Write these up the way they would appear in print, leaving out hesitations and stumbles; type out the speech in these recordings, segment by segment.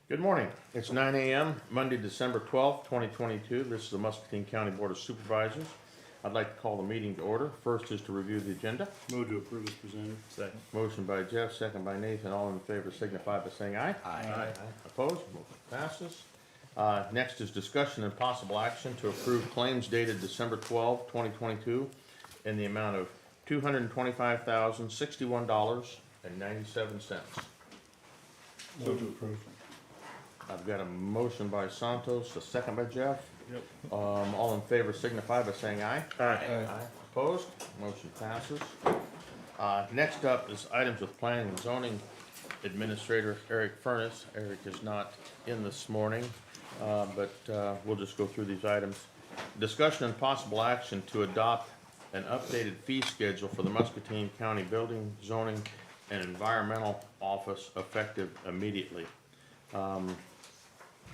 Good morning. It's 9 a.m., Monday, December 12th, 2022. This is the Muscatine County Board of Supervisors. I'd like to call the meeting to order. First is to review the agenda. Move to approve as presented. Second. Motion by Jeff, second by Nathan. All in favor signify by saying aye. Aye. Opposed? Motion passes. Next is discussion and possible action to approve claims dated December 12, 2022 in the amount of $225,061.97. Move to approve. I've got a motion by Santos, a second by Jeff. Yep. All in favor signify by saying aye. Aye. Opposed? Motion passes. Next up is items with planning and zoning administrator Eric Furnace. Eric is not in this morning, but we'll just go through these items. Discussion and possible action to adopt an updated fee schedule for the Muscatine County Building, Zoning, and Environmental Office effective immediately.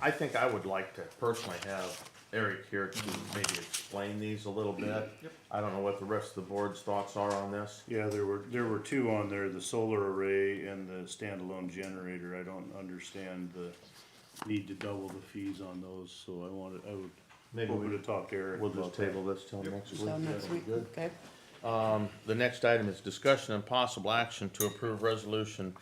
I think I would like to personally have Eric here to maybe explain these a little bit. Yep. I don't know what the rest of the board's thoughts are on this. Yeah, there were two on there, the solar array and the standalone generator. I don't understand the need to double the fees on those, so I would Maybe open to talk to Eric we'll about just that. table this till next week. So next week, Good. okay. The next item is discussion and possible action to approve resolution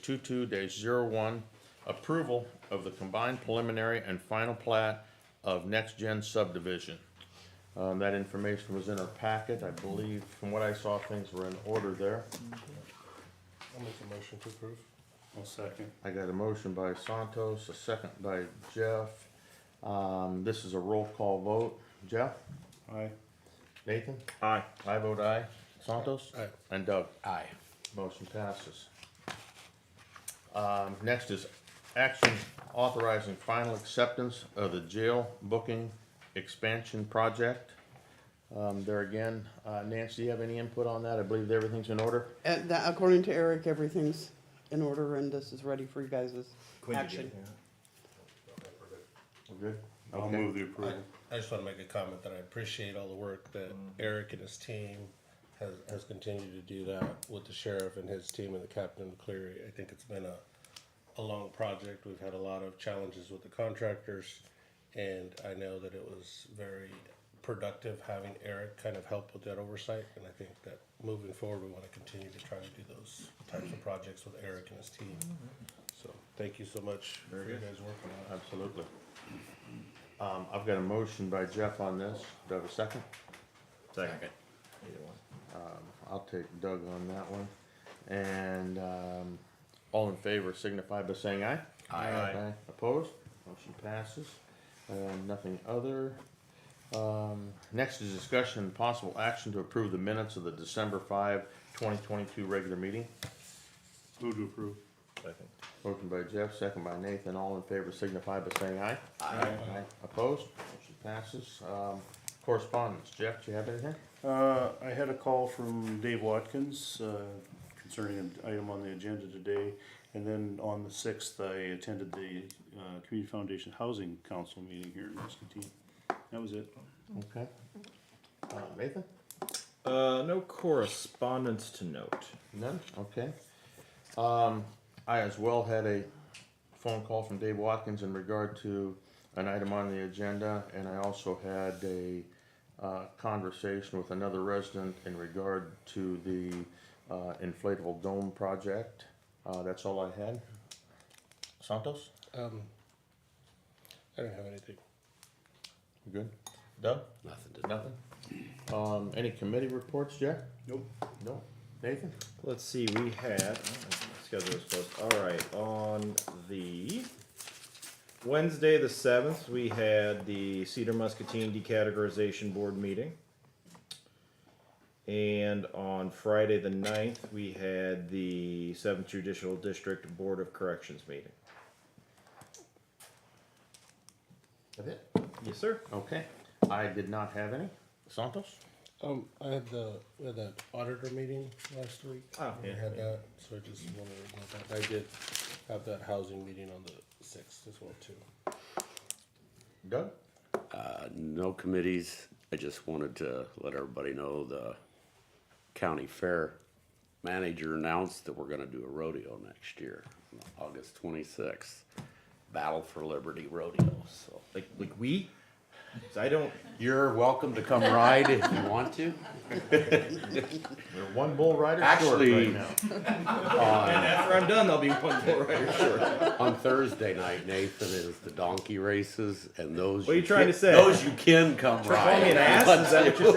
12-22-22-01, approval of the combined preliminary and final plat of Next Gen subdivision. That information was in our packet. I believe, from what I saw, things were in order there. I'll make a motion to approve. I'll second. I got a motion by Santos, a second by Jeff. This is a roll call vote. Jeff? Aye. Nathan? Aye. I vote aye. Santos? Aye. And Doug? Aye. Motion passes. Next is action authorizing final acceptance of the jail booking expansion project. There again, Nancy, do you have any input on that? I believe everything's in order. That, according to Eric, everything's in order and this is ready for you guys' action. We're good? I'll Okay. move the approval. I just want to make a comment that I appreciate all the work that Eric and his team has continued to do that with the sheriff and his team and the captain of Cleary. I think it's been a long project. We've had a lot of challenges with the contractors, and I know that it was very productive having Eric kind of help with that oversight. And I think that moving forward, we want to continue to try to do those types of projects with Eric and his team. So thank you so much for you guys working on it. Absolutely. I've got a motion by Jeff on this. Do I have a second? Second. Either one. I'll take Doug on that one. And all in favor signify by saying aye. Aye. Opposed? Motion passes. Nothing other. Next is discussion and possible action to approve the minutes of the December 5, 2022 regular meeting. Move to approve. Second. Motion by Jeff, second by Nathan. All in favor signify by saying aye. Aye. Opposed? Motion passes. Correspondence. Jeff, do you have anything? I had a call from Dave Watkins, concerning an item on the agenda today. And then on the 6th, I attended the, Community Foundation Housing Council meeting here in Muscatine. That was it. Okay. Nathan? No correspondence to note. None? Okay. I as well had a phone call from Dave Watkins in regard to an item on the agenda, and I also had a conversation with another resident in regard to the inflatable dome project. That's all I had. Santos? I don't have anything. You good? Doug? Nothing. Nothing? Any committee reports, Jeff? Nope. No. Nathan? Let's see, we had, schedule is closed. Alright, on the Wednesday the 7th, we had the Cedar Muscatine Decategorization Board meeting. And on Friday the 9th, we had the 7th Judicial District Board of Corrections meeting. That's it? Yes, sir. Okay. I did not have any. Santos? I had we had that auditor meeting last week. Oh, We yeah. had that, so I just wanted to know that. I did have that housing meeting on the 6th as well too. Doug? No committees. I just wanted to let everybody know the county fair manager announced that we're gonna do a rodeo next year, August 26th. Battle for Liberty Rodeo, so. Like we? 'Cause I don't. You're welcome to come ride if you want to. We're one bull rider short Actually, right now. And after I'm done, I'll be one more rider short. On Thursday night, Nathan, is the donkey races, and those. What are you trying to say? Those you can come Try ride. calling me an ass? Is that what you're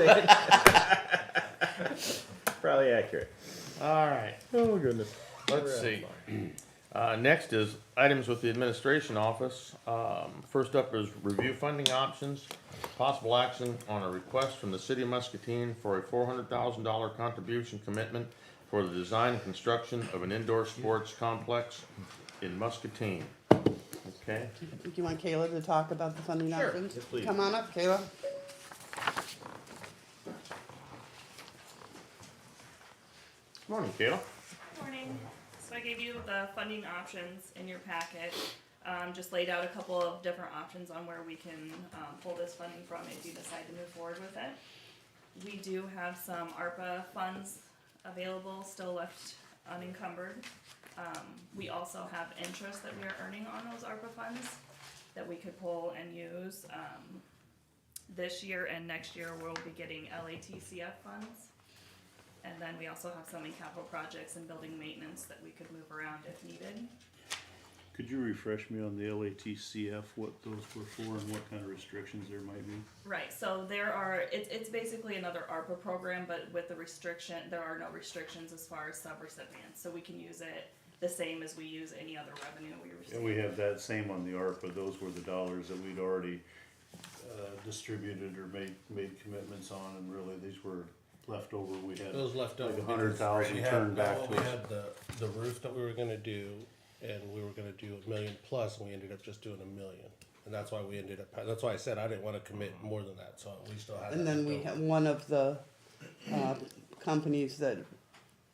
saying? Probably accurate. All right, Oh goodness. let's see. Next is items with the administration office. First up is review funding options, possible action on a request from the city of Muscatine for a $400,000 contribution commitment for the design and construction of an indoor sports complex in Muscatine. Okay, Do you want Kayla to talk about the funding Sure. options? Yes, please. Come on up, Kayla. morning, Kayla. Morning. So I gave you the funding options in your packet. Just laid out a couple of different options on where we can pull this funding from if you decide to move forward with it. We do have some ARPA funds available, still left unencumbered. We also have interest that we are earning on those ARPA funds that we could pull and use. This year and next year, we'll be getting LATCF funds. And then we also have some in capital projects and building maintenance that we could move around if needed. Could you refresh me on the LATCF, what those were for and what kind of restrictions there might be? Right, so there are, it's basically another ARPA program, but with the restriction, there are no restrictions as far as subrecipients. So we can use it the same as we use any other revenue we receive. And we have that same on the ARPA, those were the dollars that we'd already, distributed or made commitments on, and really, these were leftover, we had. Those left over. Like 100,000 We had- turned back well, to we us. had the roof that we were gonna do, and we were gonna do $1 million plus, and we ended up just doing $1 million. And that's why we ended up, that's why I said I didn't wanna commit more than that, so we still had that. And then we left have over. one of the companies that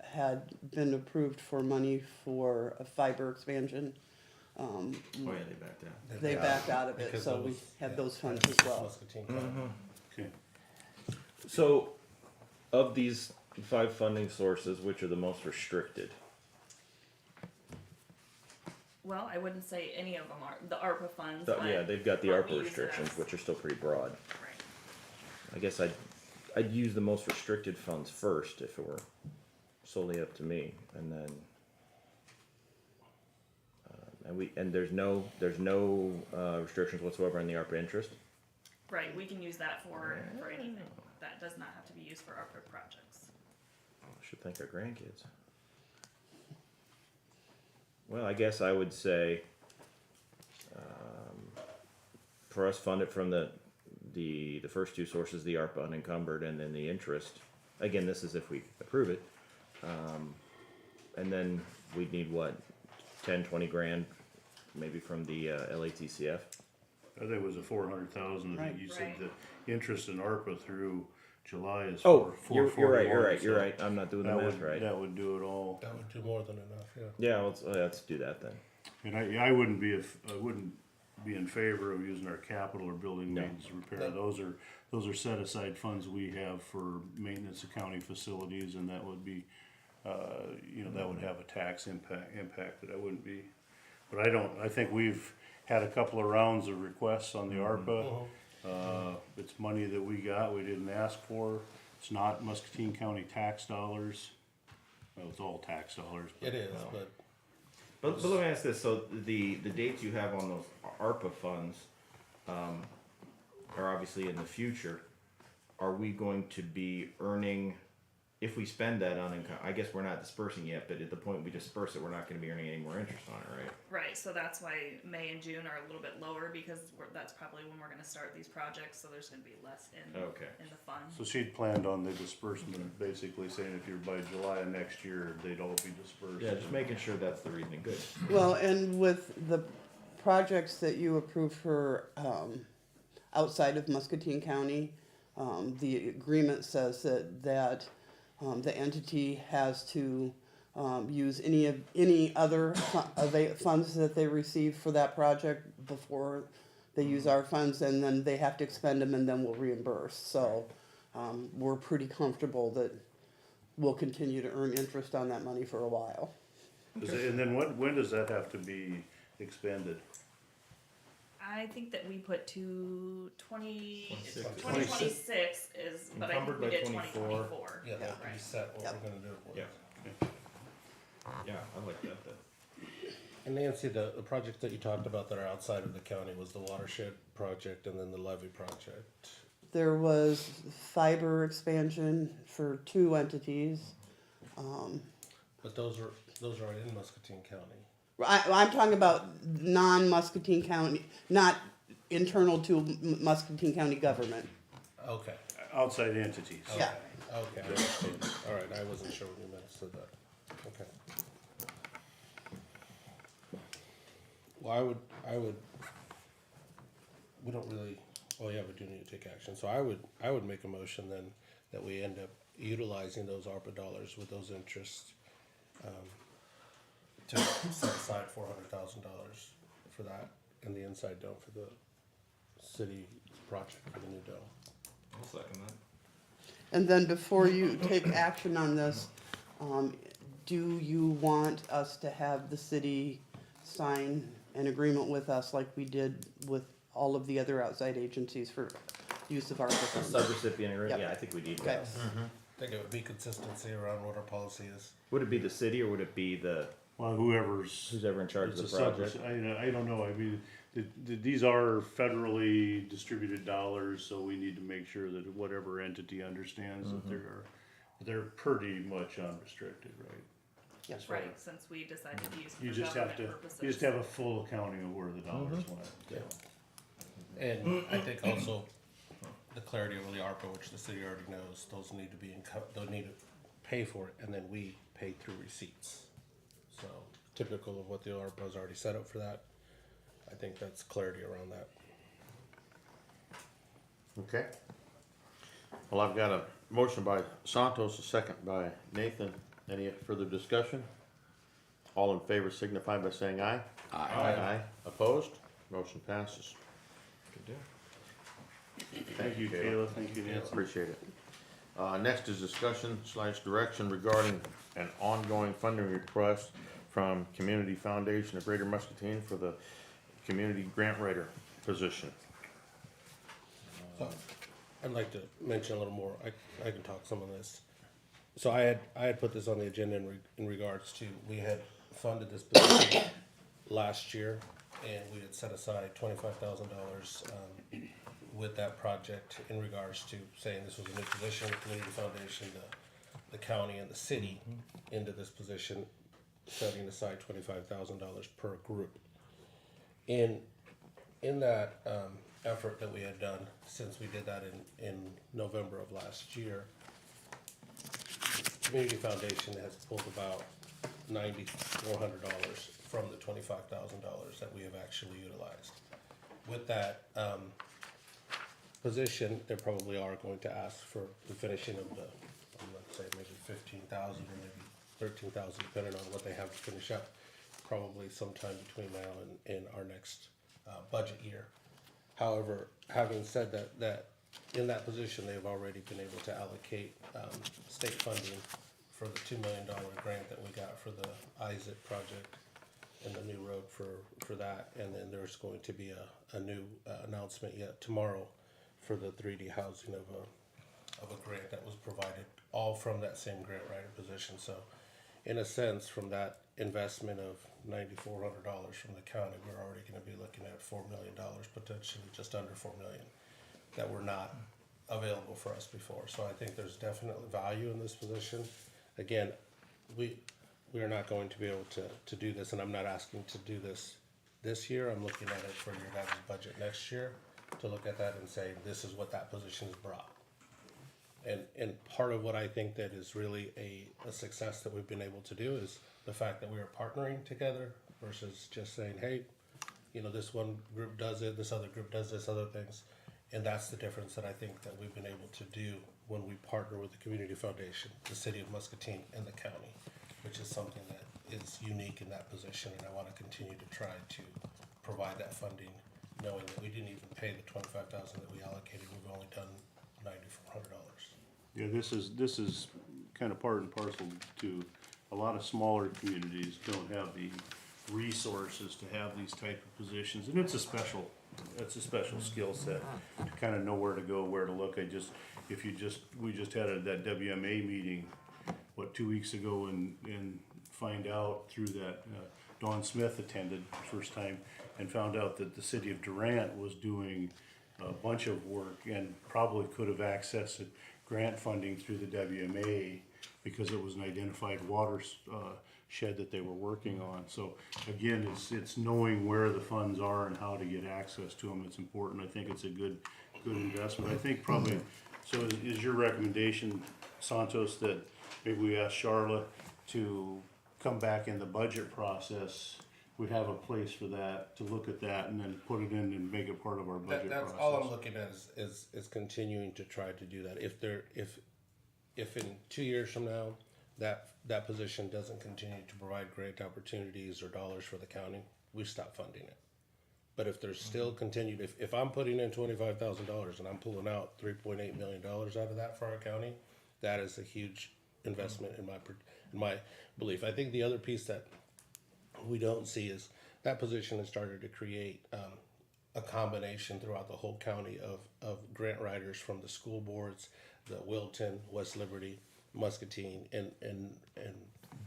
had been approved for money for a fiber expansion. Oh yeah, they backed out. They backed out of it, Because so we those- had yeah, those funds as that's well. Muscatine County. Okay, So, of these 5 funding sources, which are the most restricted? Well, I wouldn't say any of them are, the ARPA funds, So, but. yeah, they've got the but ARPA we use restrictions, this. which are still pretty broad. Right. I guess I'd use the most restricted funds first if it were solely up to me, and then. And there's no restrictions whatsoever on the ARPA interest. Right, we can use that for anything. That does not have to be used for ARPA projects. I should thank our grandkids. Well, I guess I would say, for us, fund it from the first 2 sources, the ARPA unencumbered, and then the interest. Again, this is if we approve it. And then we'd need what, 10, 20 grand, maybe from the LATCF. I think it was a 400,000, Right. you said Right. the interest in ARPA through July is Oh, four you're right. 441, You're so right. I'm not doing the That math would, right. that would do it all. That would do more than enough, yeah. Yeah, let's do that then. And I wouldn't be, I wouldn't be in favor of using our capital or building No. maintenance and repair. Those are set aside funds we have for maintenance of county facilities, and that would be, that would have a tax impact that I wouldn't be. But I think we've had a couple of rounds of requests on the ARPA. It's money that we got, we didn't ask for. It's not Muscatine County tax dollars. Well, it's all tax dollars. It is, but But let me ask this: so the dates you have on those ARPA funds are obviously in the future. Are we going to be earning, if we spend that on income? I guess we're not dispersing yet, but at the point we disperse it, we're not going to be earning any more interest on it, right? Right, so that's why May and June are a little bit lower because that's probably when we're gonna start these projects, so there's gonna be less Okay. in the fund. So she'd planned on the disbursement, basically saying if you're by July of next year, they'd all be dispersed. Yeah, just making sure that's the reasoning. Good. Well, and with the projects that you approved for, outside of Muscatine County, the agreement says that the entity has to, use any other funds that they receive for that project before they use our funds, and then they have to expend them, and then we'll reimburse, so, we're pretty comfortable that we'll continue to earn interest on that money for a while. And then when does that have to be expended? I think that we put 2026 is, but I think Encumbered we by did 24. 2024. Yeah, that Right. reset what Yep. we're gonna do. Yeah. Yeah, I like that. And Nancy, the projects that you talked about that are outside of the county was the watershed project and then the levee project. There was fiber expansion for 2 entities. But those are in Muscatine County. I'm talking about non-Muscatine County, not internal to Muscatine County government. Okay. Outside entities. Yeah. Okay, I understand. All right, I wasn't sure when you meant said that. Okay. Well, we don't really, well, yeah, we do need to take action. So I would make a motion then that we end up utilizing those ARPA dollars with those interests, to set aside $400,000 for that and the inside dome for the city project for the new dome. I'll second that. And then before you take action on this, do you want us to have the city sign an agreement with us like we did with all of the other outside agencies for use of our funds? Subrecipient agreement, Yep. yeah, I think we need Okay. that. I think it would be consistency around what our policy is. Would it be the city or would it be Well, whoever's. who's ever in charge of It's the a project? I don't know, I mean, these are federally distributed dollars, so we need to make sure that whatever entity understands that they're pretty much unrestricted, right? Yes. Right, since we decided to use it You for just have government to, purposes. you just have a full accounting of where the dollars went. Yeah. And I think also the clarity over the ARPA, which the city already knows, those need to be they'll need to pay for it, and then we pay through receipts. So typical of what the ARPA has already set up for that. I think that's clarity around that. Okay. Well, I've got a motion by Santos, a second by Nathan. Any further discussion? All in favor signify by saying aye. Aye. Opposed? Motion passes. Good deal. Thank you, Kayla, thank you, Nancy. Appreciate it. Next is discussion/direction regarding an ongoing funding request from Community Foundation of Greater Muscatine for the community grant writer position. So I'd like to mention a little more. I can talk some of this. So I had put this on the agenda in regards to, we had funded this position last year, and we had set aside $25,000 with that project in regards to saying this was a new position, the community foundation, the county and the city into this position, setting aside $25,000 per group. In that effort that we had done, since we did that in November of last year, Community Foundation has pulled about $9,400 from the $25,000 that we have actually utilized. With that position, they probably are going to ask for the finishing of the, let's say maybe 15,000 or maybe 13,000, depending on what they have to finish up, probably sometime between now and our next budget year. However, having said that in that position, they've already been able to allocate state funding for the $2 million grant that we got for the Isaac project and the new road for that. And then there's going to be a new announcement yet tomorrow for the 3D housing of a grant that was provided, all from that same grant writer position. So in a sense, from that investment of $9,400 from the county, we're already going to be looking at $4 million, potentially just under $4 million, that were not available for us before. So I think there's definitely value in this position. Again, we are not going to be able to do this, and I'm not asking to do this year. I'm looking at it for your guys' budget next year, to look at that and say, this is what that position has brought. And part of what I think that is really a success that we've been able to do is the fact that we are partnering together versus just saying, hey, this one group does it, this other group does this other things. And that's the difference that I think that we've been able to do when we partner with the Community Foundation, the City of Muscatine, and the county, which is something that is unique in that position. And I want to continue to try to provide that funding, knowing that we didn't even pay the $25,000 that we allocated. We've only done $9,400. Yeah, this is kind of part and parcel to a lot of smaller communities don't have the resources to have these type of positions, and it's a special skill set to kind of know where to go, where to look. We just had that WMA meeting, 2 weeks ago, and find out through that, Dawn Smith attended the first time and found out that the city of Durant was doing a bunch of work and probably could have accessed grant funding through the WMA because it was an identified water shed that they were working on. So again, it's knowing where the funds are and how to get access to them. It's important. I think it's a good investment. I think probably, so is your recommendation, Santos, that maybe we ask Charlotte to come back in the budget process? We have a place for that, to look at that and then put it in and make it part of our budget That's process. all I'm looking at is continuing to try to do that. If in 2 years from now, that position doesn't continue to provide grant opportunities or dollars for the county, we stop funding it. But if there's still continued, if I'm putting in $25,000 and I'm pulling out $3.8 million out of that for our county, that is a huge investment in my belief. I think the other piece that we don't see is that position has started to create a combination throughout the whole county of grant writers from the school boards, the Wilton, West Liberty, Muscatine, and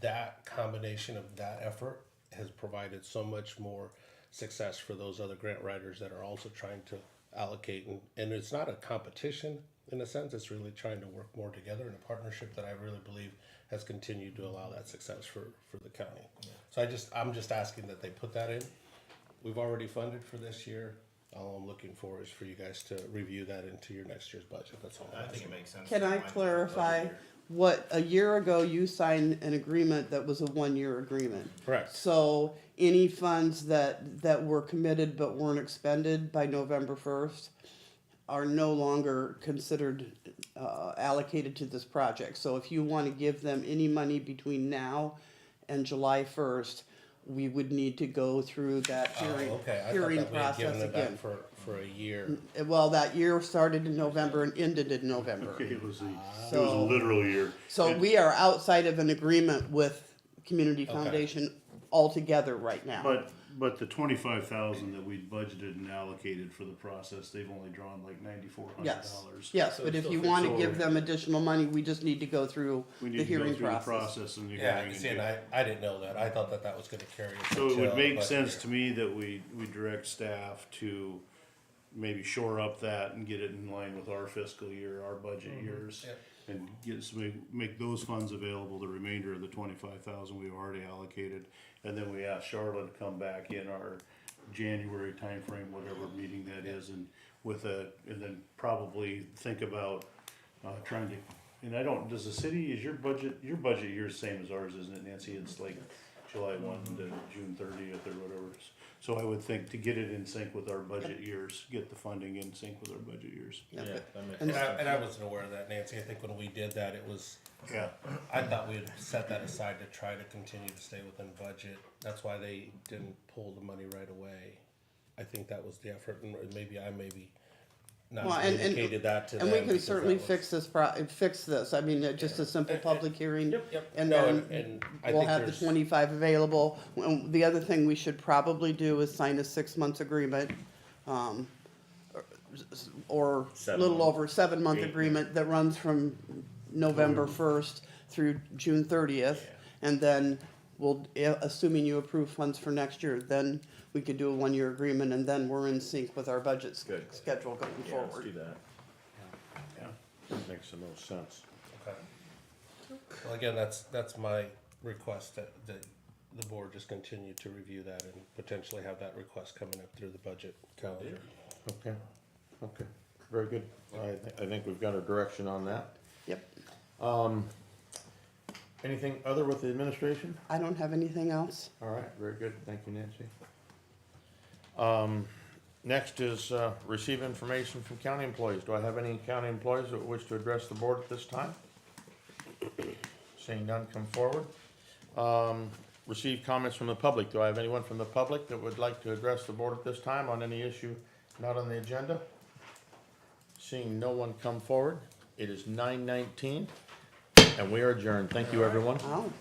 that combination of that effort has provided so much more success for those other grant writers that are also trying to allocate, and it's not a competition in a sense, it's really trying to work more together in a partnership that I really believe has continued to allow that success for the county. So I'm just asking that they put that in. We've already funded for this year. All I'm looking for is for you guys to review that into your next year's budget. That's all. I think it makes sense. Can to I line up the clarify? budget year. What, a year ago, you signed an agreement that was a 1-year agreement. Correct. So any funds that were committed but weren't expended by November 1st are no longer considered allocated to this project. So if you want to give them any money between now and July 1st, we would need to go through that hearing Okay. I thought hearing that we had given process it back again. for a year. Well, that year started in November and ended in November. Okay, it was a So- literal year. So we are outside of an agreement with Community Okay. Foundation altogether right now. But the 25,000 that we budgeted and allocated for the process, they've only drawn like $9,400. Yes, So but it's if still you fixed. want to give them additional money, we just need to go through We the need to go hearing through the process. process and the Yeah, hearing. see, and I didn't know that. I thought that was gonna carry us. So it would until make budget sense year. to me that we direct staff to maybe shore up that and get it in line with our fiscal year, our budget years. Yep. And make those funds available, the remainder of the 25,000 we've already allocated. And then we ask Charlotte to come back in our January timeframe, whatever meeting that is, and and then probably think about, trying to, and I don't, does the city, is your budget year the same as ours, isn't it, Nancy? It's like July 1 to June 30th or whatever. So I would think to get it in sync with our budget years, get the funding in sync with our budget years. Yeah, Yeah, but- that makes and- sense. And I wasn't aware of that, Nancy. I think when we did that, it was, Yeah. I thought we had set that aside to try to continue to stay within budget. That's why they didn't pull the money right away. I think that was the effort, and maybe not Well, and- communicated that to them. And we can because certainly that was- fix this. I mean, just a simple public hearing. Yep. And No, then and I we'll think have the there's- 25 available. The other thing we should probably do is sign a 6-month agreement, or a 7 little month. over 7-month 8, agreement that runs from November 1st through June 30th. And then we'll, assuming you approve funds for next year, then we could do a 1-year agreement, and then we're in sync with our budget Good. schedule going Yeah, let's forward. do that. Yeah. That makes the most sense. Okay. Well, again, that's my request that the board just continue to review that and potentially have that request coming up through the budget calendar. Okay, very good. I think we've got a direction on that. Yep. Anything other with the administration? I don't have anything else. All right, very good. Thank you, Nancy. Next is receive information from county employees. Do I have any county employees that wish to address the board at this time? Seeing none, come forward. Receive comments from the public. Do I have anyone from the public that would like to address the board at this time on any issue not on the agenda? Seeing no one come forward, it is 9:19. and we are adjourned. Thank you, everyone. Wow.